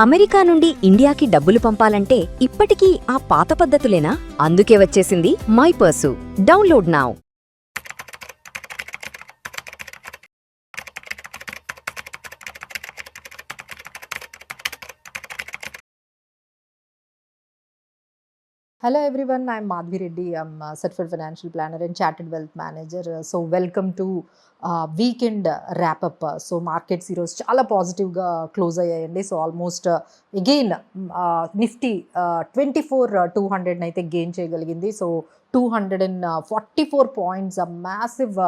America నుండి ఇండియాకి డబ్బులు పంపాలంటే ఇప్పటికీ ఆ పాత పద్ధతులేనా? అందుకే వచ్చేసింది మైపర్సు. Download now. Hello everyone, I'm Madhvi Reddy. I'm a certified financial planner and chartered wealth manager. So welcome to weekend wrap up. So markets ఈరోజు చాలా పాజిటివ్గా క్లోజ్ అయ్యాయండి. సో ఆల్మోస్ట్ అగైన్ నిఫ్టీ 24,200 అయితే గెయిన్ చేయగలిగింది. సో 244 పాయింట్స్ మ్యాసివ్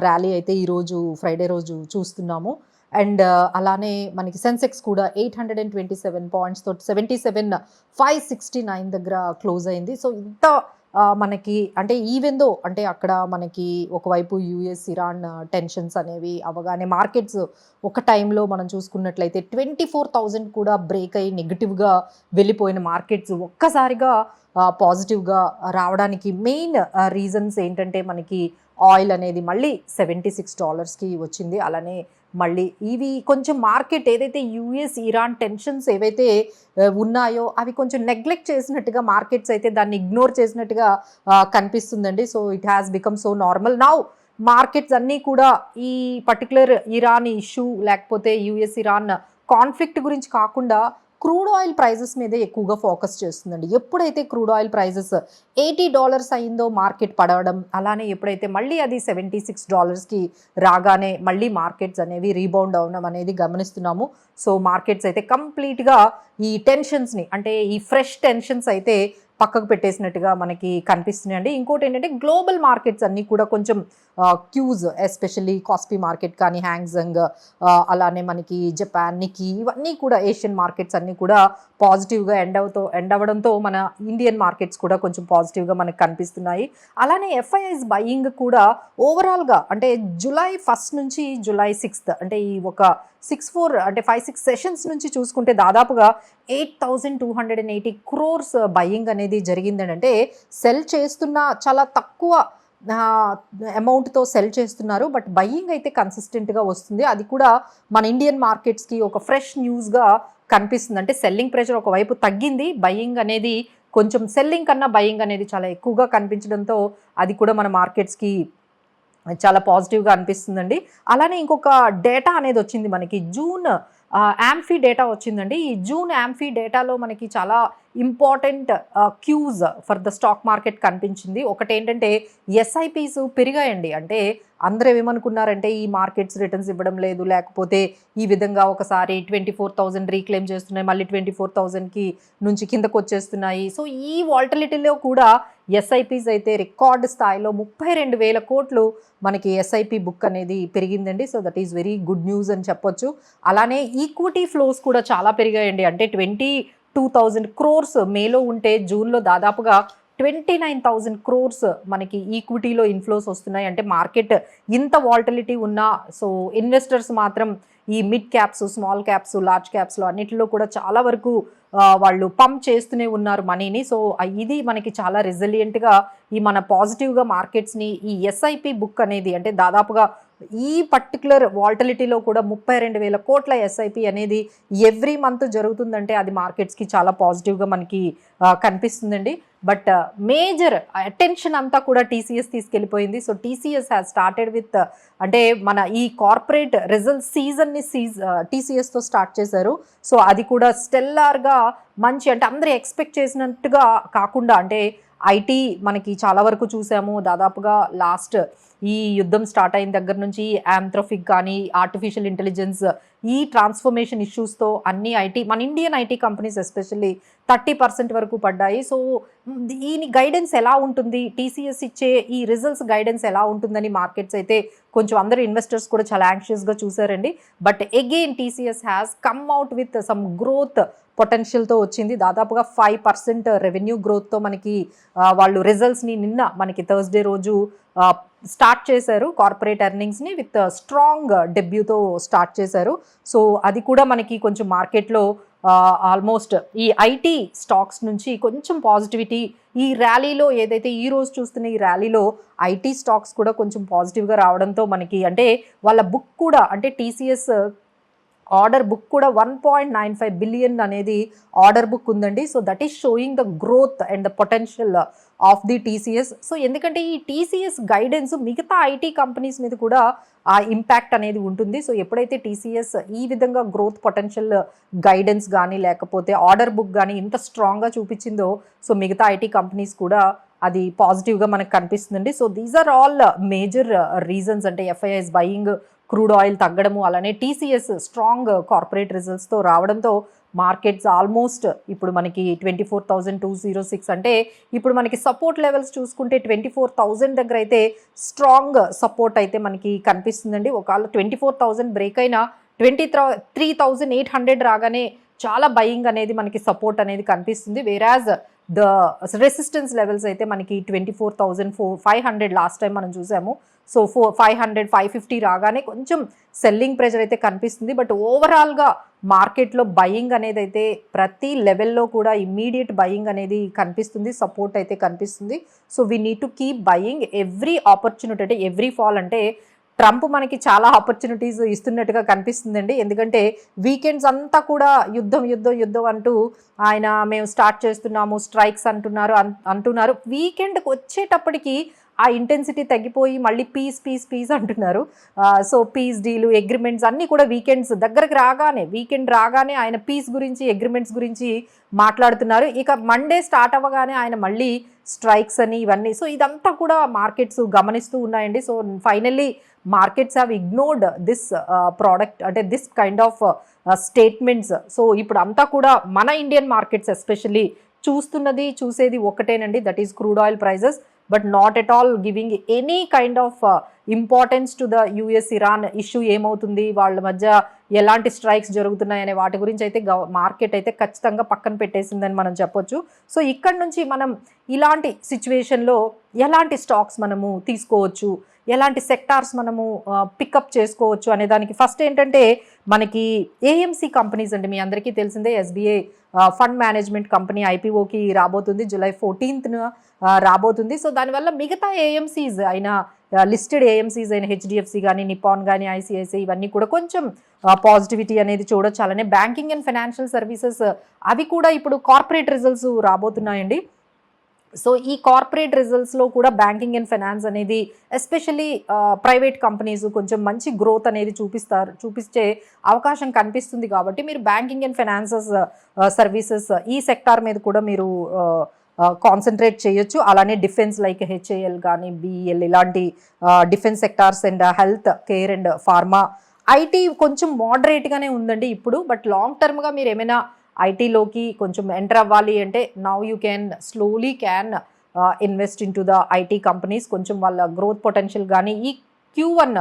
ర్యాలీ అయితే ఈరోజు Friday రోజు చూస్తున్నాము. అండ్ అలానే మనకి సెన్సెక్స్ కూడా 827 పాయింట్స్తో 77,569 దగ్గర క్లోజ్ అయింది. సో ఇంత మనకి అంటే ఈవెందో అంటే అక్కడ మనకి ఒకవైపు యుఎస్ ఇరాన్ టెన్షన్స్ అనేవి అవగానే మార్కెట్స్ ఒక టైంలో మనం చూసుకున్నట్లయితే 24,000 కూడా బ్రేక్ అయ్యి నెగిటివ్గా వెళ్ళిపోయిన మార్కెట్స్ ఒక్కసారిగా పాజిటివ్గా రావడానికి మెయిన్ రీజన్స్ ఏంటంటే మనకి ఆయిల్ అనేది మళ్ళీ $76కి వచ్చింది. అలానే మళ్ళీ ఇవి కొంచెం మార్కెట్ ఏదైతే యుఎస్ ఇరాన్ టెన్షన్స్ ఏవైతే ఉన్నాయో అవి కొంచెం నెగ్లెక్ట్ చేసినట్టుగా మార్కెట్స్ అయితే దాన్ని ఇగ్నోర్ చేసినట్టుగా కనిపిస్తుందండి. So it has become so normal now. Markets అన్నీ కూడా ఈ పర్టికులర్ ఇరాన్ ఇష్యూ లేకపోతే యుఎస్ ఇరాన్ కాన్ఫ్లిక్ట్ గురించి కాకుండా క్రూడ్ ఆయిల్ ప్రైజెస్ మీదే ఎక్కువగా ఫోకస్ చేస్తుందండి. ఎప్పుడైతే క్రూడ్ ఆయిల్ ప్రైజెస్ $80 అయిందో మార్కెట్ పడవడం, అలానే ఎప్పుడైతే మళ్ళీ అది $76కి రాగానే మళ్ళీ మార్కెట్స్ అనేవి రీబౌండ్ అవడం అనేది గమనిస్తున్నాము. సో మార్కెట్స్ అయితే కంప్లీట్గా ఈ టెన్షన్స్ని అంటే ఈ ఫ్రెష్ టెన్షన్స్ అయితే పక్కకు పెట్టేసినట్టుగా మనకి కనిపిస్తున్నాయండి. ఇంకోటి ఏంటంటే గ్లోబల్ మార్కెట్స్ అన్నీ కూడా కొంచెం క్యూజ్ ఎస్పెషల్లీ కాస్పీ మార్కెట్ కానీ హ్యాంగ్జంగ్ అలానే మనకి జపాన్ నికీ ఇవన్నీ కూడా ఏషియన్ మార్కెట్స్ అన్నీ కూడా పాజిటివ్గా ఎండ్ అవ్వడంతో మన ఇండియన్ మార్కెట్స్ కూడా కొంచెం పాజిటివ్గా మనకు కనిపిస్తున్నాయి. అలానే ఎఫ్ఐఐస్ బయింగ్ కూడా ఓవరాల్గా అంటే జూలై 1 నుంచి జూలై 6 అంటే ఈ ఒక 6-4 అంటే 5-6 సెషన్స్ నుంచి చూసుకుంటే దాదాపుగా 8,280 crores బయింగ్ అనేది జరిగిందని. అంటే సెల్ చేస్తున్న చాలా తక్కువ అమౌంట్తో సెల్ చేస్తున్నారు, బట్ బయింగ్ అయితే కన్సిస్టెంట్గా వస్తుంది. అది కూడా మన ఇండియన్ మార్కెట్స్కి ఒక ఫ్రెష్ న్యూస్గా కనిపిస్తుంది. అంటే సెల్లింగ్ ప్రెషర్ ఒకవైపు తగ్గింది, బయింగ్ అనేది కొంచెం సెల్లింగ్ కన్నా బయింగ్ అనేది చాలా ఎక్కువగా కనిపించడంతో అది కూడా మన మార్కెట్స్కి చాలా పాజిటివ్గా అనిపిస్తుందండి. అలానే ఇంకొక డేటా అనేది వచ్చింది మనకి జూన్ యాంఫీ డేటా వచ్చిందండి. ఈ జూన్ యాంఫీ డేటాలో మనకి చాలా important క్యూజ్ for the stock market కనిపించింది. ఒకటి ఏంటంటే ఎస్ఐపీస్ పెరిగాయండి. అంటే అందరూ ఏమనుకున్నారంటే ఈ మార్కెట్స్ రిటర్న్స్ ఇవ్వడం లేదు, లేకపోతే ఈ విధంగా ఒకసారి 24,000 రీక్లెయిమ్ చేస్తున్నాయి, మళ్ళీ 24,000కి నుంచి కిందకు వచ్చేస్తున్నాయి. సో ఈ వాల్టిలిటీలో కూడా ఎస్ఐపీస్ అయితే రికార్డ్ స్థాయిలో 32,000 కోట్లు మనకి ఎస్ఐపి బుక్ అనేది పెరిగిందండి. So that is very good news అని చెప్పొచ్చు. అలానే ఈక్విటీ ఫ్లోస్ కూడా చాలా పెరిగాయండి. అంటే 22,000 crores మేలో ఉంటే జూన్లో దాదాపుగా 29,000 crores మనకి ఈక్విటీలో ఇన్ఫ్లోస్ వస్తున్నాయి. అంటే మార్కెట్ ఇంత వాల్టిలిటీ ఉన్నా సో ఇన్వెస్టర్స్ మాత్రం ఈ mid caps, small caps, large క్యాప్స్లో అన్నిటిలో కూడా చాలా వరకు వాళ్ళు పంప్ చేస్తూనే ఉన్నారు మనీని. సో ఇది మనకి చాలా రెసిలియంట్గా ఈ మన పాజిటివ్గా మార్కెట్స్ని ఈ ఎస్ఐపి బుక్ అనేది అంటే దాదాపుగా ఈ పర్టికులర్ వాల్టిలిటీలో కూడా 32,000 కోట్ల ఎస్ఐపి అనేది ఎవ్రీ మంత్ జరుగుతుందంటే అది మార్కెట్స్కి చాలా పాజిటివ్గా మనకి కనిపిస్తుందండి. బట్ మేజర్ అటెన్షన్ అంతా కూడా టీసీఎస్ తీసుకెళ్ళిపోయింది. So TCS has started with అంటే మన ఈ కార్పొరేట్ రిజల్ట్ సీజన్ని టీసీఎస్తో స్టార్ట్ చేశారు. సో అది కూడా స్టెల్లార్గా మంచి అంటే అందరూ ఎక్స్పెక్ట్ చేసినట్టుగా కాకుండా అంటే ఐటీ మనకి చాలా వరకు చూసాము. దాదాపుగా లాస్ట్ ఈ యుద్ధం స్టార్ట్ అయిన దగ్గర నుంచి యాంథ్రోఫిక్ కానీ ఆర్టిఫిషియల్ ఇంటెలిజెన్స్ ఈ ట్రాన్స్ఫర్మేషన్ ఇష్యూస్తో అన్ని ఐటీ మన ఇండియన్ ఐటీ కంపెనీస్ ఎస్పెషల్లీ 30% వరకు పడ్డాయి. సో దీని గైడెన్స్ ఎలా ఉంటుంది, టీసీఎస్ ఇచ్చే ఈ రిజల్ట్స్ గైడెన్స్ ఎలా ఉంటుందని మార్కెట్స్ అయితే కొంచెం అందరూ ఇన్వెస్టర్స్ కూడా చాలా యాంగ్షియస్గా చూసారండి. But again TCS has come out with some growth పొటెన్షియల్తో వచ్చింది. దాదాపుగా 5% రెవెన్యూ గ్రోత్తో మనకి వాళ్ళు రిజల్ట్స్ని నిన్న మనకి థర్స్డే రోజు స్టార్ట్ చేశారు. కార్పొరేట్ ఎర్నింగ్స్ని విత్ స్ట్రాంగ్ డెబ్యూతో స్టార్ట్ చేశారు. సో అది కూడా మనకి కొంచెం మార్కెట్లో ఆల్మోస్ట్ ఈ ఐటీ స్టాక్స్ నుంచి కొంచెం పాజిటివిటీ ఈ ర్యాలీలో ఏదైతే ఈ రోజు చూస్తున్న ఈ ర్యాలీలో ఐటీ స్టాక్స్ కూడా కొంచెం పాజిటివ్గా రావడంతో మనకి అంటే వాళ్ళ బుక్ కూడా అంటే టీసీఎస్ ఆర్డర్ బుక్ కూడా 1.95 బిలియన్ అనేది ఆర్డర్ బుక్ ఉందండి. So that is showing the growth and the potential of the TCS. So ఎందుకంటే ఈ టీసీఎస్ గైడెన్స్ మిగతా ఐటీ కంపెనీస్ మీద కూడా ఆ ఇంపాక్ట్ అనేది ఉంటుంది. సో ఎప్పుడైతే టీసీఎస్ ఈ విధంగా గ్రోత్ పొటెన్షియల్ గైడెన్స్ కానీ లేకపోతే ఆర్డర్ బుక్ కానీ ఇంత స్ట్రాంగ్గా చూపించిందో సో మిగతా ఐటీ కంపెనీస్ కూడా అది పాజిటివ్గా మనకు కనిపిస్తుందండి. So these are all major reasons. అంటే ఎఫ్ఐఐస్ బయింగ్, క్రూడ్ ఆయిల్ తగ్గడము, అలానే టీసీఎస్ స్ట్రాంగ్ కార్పొరేట్ రిజల్ట్స్తో రావడంతో మార్కెట్స్ ఆల్మోస్ట్ ఇప్పుడు మనకి 24,206 అంటే ఇప్పుడు మనకి సపోర్ట్ లెవెల్స్ చూసుకుంటే 24,000 దగ్గర అయితే స్ట్రాంగ్ సపోర్ట్ అయితే మనకి కనిపిస్తుందండి. ఒకవేళ 24,000 బ్రేక్ అయినా 23,800 రాగానే చాలా బయింగ్ అనేది మనకి సపోర్ట్ అనేది కనిపిస్తుంది. వేరాజ్ ద రెసిస్టెన్స్ లెవెల్స్ అయితే మనకి 24,500 లాస్ట్ టైం మనం చూసాము. సో 500, 550 రాగానే కొంచెం సెల్లింగ్ ప్రెషర్ అయితే కనిపిస్తుంది. బట్ ఓవరాల్గా మార్కెట్లో బయింగ్ అనేది అయితే ప్రతి లెవెల్లో కూడా ఇమ్మీడియట్ బయింగ్ అనేది కనిపిస్తుంది, సపోర్ట్ అయితే కనిపిస్తుంది. So we need to keep buying every opportunity. అంటే ఎవ్రీ ఫాల్ అంటే ట్రంప్ మనకి చాలా ఆపర్చునిటీస్ ఇస్తున్నట్టుగా కనిపిస్తుందండి. ఎందుకంటే వీకెండ్స్ అంతా కూడా యుద్ధం యుద్ధం యుద్ధం అంటూ ఆయన మేము స్టార్ట్ చేస్తున్నాము, స్ట్రైక్స్ అంటున్నారు. వీకెండ్కి వచ్చేటప్పటికి ఆ ఇంటెన్సిటీ తగ్గిపోయి మళ్ళీ పీస్ అంటున్నారు. సో పీస్ డీలు, అగ్రిమెంట్స్ అన్నీ కూడా వీకెండ్ రాగానే ఆయన పీస్ గురించి, అగ్రిమెంట్స్ గురించి మాట్లాడుతున్నారు. ఇక మండే స్టార్ట్ అవ్వగానే ఆయన మళ్ళీ స్ట్రైక్స్ అని ఇవన్నీ. సో ఇదంతా కూడా మార్కెట్స్ గమనిస్తూ ఉన్నాయండి. So finally markets have ignored this product, అంటే this kind of statements. So ఇప్పుడు అంతా కూడా మన ఇండియన్ మార్కెట్స్ ఎస్పెషల్లీ చూసేది ఒకటేనండి, that is crude oil prices. But not at all giving any kind of importance to the US Iran issue. ఏమవుతుంది, వాళ్ళ మధ్య ఎలాంటి స్ట్రైక్స్ జరుగుతున్నాయనే వాటి గురించి అయితే మార్కెట్ అయితే ఖచ్చితంగా పక్కన పెట్టేసిందని మనం చెప్పొచ్చు. సో ఇక్కడ నుంచి మనం ఇలాంటి సిచ్యువేషన్లో ఎలాంటి స్టాక్స్ మనము తీసుకోవచ్చు, ఎలాంటి సెక్టార్స్ మనము పికప్ చేసుకోవచ్చు అనే దానికి ఫస్ట్ ఏంటంటే మనకి ఏఎంసీ కంపెనీస్ అండి. మీ అందరికీ తెలిసిందే ఎస్బీఐ ఫండ్ మేనేజ్మెంట్ కంపెనీ ఐపీఓకి రాబోతుంది, July 14th రాబోతుంది. సో దానివల్ల మిగతా ఏఎంసీస్ అయిన లిస్టెడ్ ఏఎంసీస్ అయిన హెచ్డిఎఫ్సి కానీ, నిపాన్ కానీ, ఐసిఐసిఐ ఇవన్నీ కూడా కొంచెం పాజిటివిటీ అనేది చూడొచ్చు. అలానే బ్యాంకింగ్ అండ్ ఫైనాన్షియల్ సర్వీసెస్ అవి కూడా ఇప్పుడు కార్పొరేట్ రిజల్ట్స్ రాబోతున్నాయండి. సో ఈ కార్పొరేట్ రిజల్ట్స్లో కూడా బ్యాంకింగ్ అండ్ ఫైనాన్స్ అనేది ఎస్పెషల్లీ ప్రైవేట్ కంపెనీస్ కొంచెం మంచి గ్రోత్ అనేది చూపించే అవకాశం కనిపిస్తుంది. కాబట్టి మీరు బ్యాంకింగ్ అండ్ ఫైనాన్సెస్ సర్వీసెస్ ఈ సెక్టార్ మీద కూడా మీరు కాన్సన్ట్రేట్ చేయొచ్చు. అలానే డిఫెన్స్ లైక్ హెచ్ఏఎల్ కానీ, బిఈఎల్ ఇలాంటి defence sectors and health care and pharma, IT కొంచెం మోడరేట్గానే ఉందండి ఇప్పుడు. బట్ లాంగ్ టర్మ్గా మీరు ఏమైనా ఐటీలోకి కొంచెం ఎంటర్ అవ్వాలి అంటే now you slowly can invest in to the IT companies. కొంచెం వాళ్ళ గ్రోత్ పొటెన్షియల్ కానీ ఈ Q1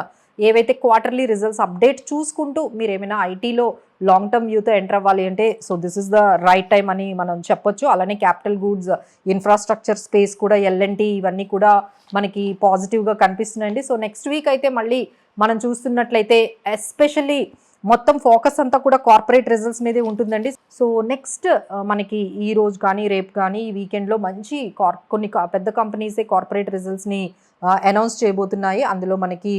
ఏవైతే క్వార్టర్లీ రిజల్ట్స్ అప్డేట్ చూసుకుంటూ మీరు ఏమైనా ఐటీలో లాంగ్ టర్మ్ వ్యూతో ఎంటర్ అవ్వాలి అంటే so this is the right time అని మనం చెప్పొచ్చు. అలానే క్యాపిటల్ గూడ్స్, ఇన్ఫ్రాస్ట్రక్చర్ స్పేస్ కూడా, ఎల్ఎన్టీ ఇవన్నీ కూడా మనకి పాజిటివ్గా కనిపిస్తున్నాయండి. సో నెక్స్ట్ వీక్ అయితే మళ్ళీ మనం చూస్తున్నట్లయితే ఎస్పెషల్లీ మొత్తం ఫోకస్ అంతా కూడా కార్పొరేట్ రిజల్ట్స్ మీదే ఉంటుందండి. సో నెక్స్ట్ మనకి ఈ రోజు కానీ రేపు కానీ ఈ వీకెండ్లో మంచి కొన్ని పెద్ద కంపెనీసే కార్పొరేట్ రిజల్ట్స్ని అనౌన్స్ చేయబోతున్నాయి. అందులో మనకి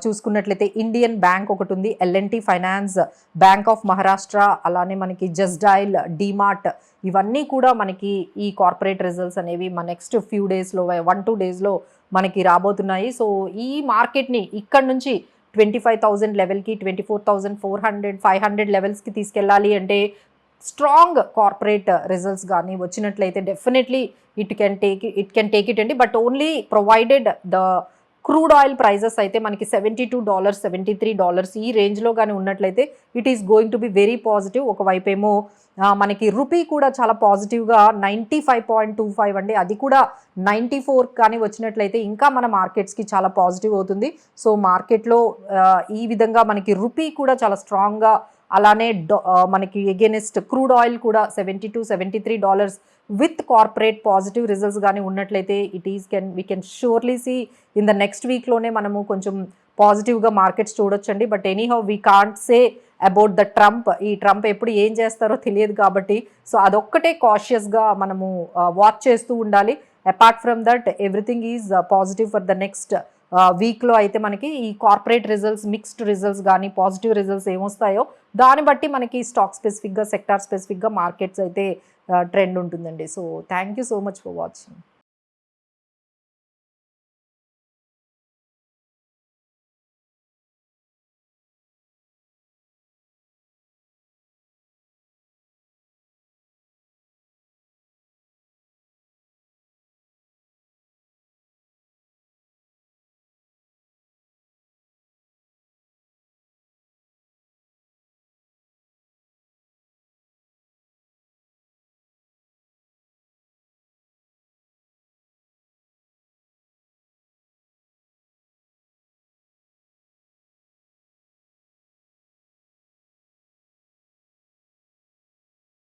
చూసుకున్నట్లయితే ఇండియన్ బ్యాంక్ ఒకటి ఉంది, LNT finance, bank of Maharashtra, అలానే మనకి జస్ట్ డయల్, డీమార్ట్ ఇవన్నీ కూడా మనకి ఈ కార్పొరేట్ రిజల్ట్స్ అనేవి మన నెక్స్ట్ ఫ్యూ డేస్లో 1-2 డేస్లో మనకి రాబోతున్నాయి. సో ఈ మార్కెట్ని ఇక్కడ నుంచి 25,000 లెవెల్కి, 24,400, 500 లెవెల్స్కి తీసుకెళ్ళాలి అంటే స్ట్రాంగ్ కార్పొరేట్ రిజల్ట్స్ కానీ వచ్చినట్లయితే definitely it can take it అండి. But only provided the crude oil prices అయితే మనకి $72, $73 ఈ రేంజ్లో కానీ ఉన్నట్లయితే it is going to be very positive. ఒకవైపు ఏమో మనకి రూపీ కూడా చాలా పాజిటివ్గా 95.25 అండి, అది కూడా 94 కానీ వచ్చినట్లయితే ఇంకా మన మార్కెట్స్కి చాలా పాజిటివ్ అవుతుంది. సో మార్కెట్లో ఈ విధంగా మనకి రూపీ కూడా చాలా స్ట్రాంగ్గా, అలానే మనకి ఎగెనిస్ట్ క్రూడ్ ఆయిల్ కూడా $72-73 విత్ కార్పొరేట్ పాజిటివ్ రిజల్ట్స్ కానీ ఉన్నట్లయితే we can surely see in the next వీక్లోనే మనము కొంచెం పాజిటివ్గా మార్కెట్స్ చూడొచ్చండి. But anyhow we can't say about the Trump ఎప్పుడు ఏం చేస్తారో తెలియదు కాబట్టి సో అదొక్కటే కాషియస్గా మనము వాచ్ చేస్తూ ఉండాలి. Apart from that everything is positive for the next వీక్లో అయితే మనకి ఈ కార్పొరేట్ రిజల్ట్స్, మిక్స్డ్ రిజల్ట్స్ కానీ పాజిటివ్ రిజల్ట్స్ ఏమొస్తాయో దాన్ని బట్టి మనకి స్టాక్ స్పెసిఫిక్గా సెక్టార్ స్పెసిఫిక్గా మార్కెట్స్ అయితే ట్రెండ్ ఉంటుందండి. So thank you so much for watching.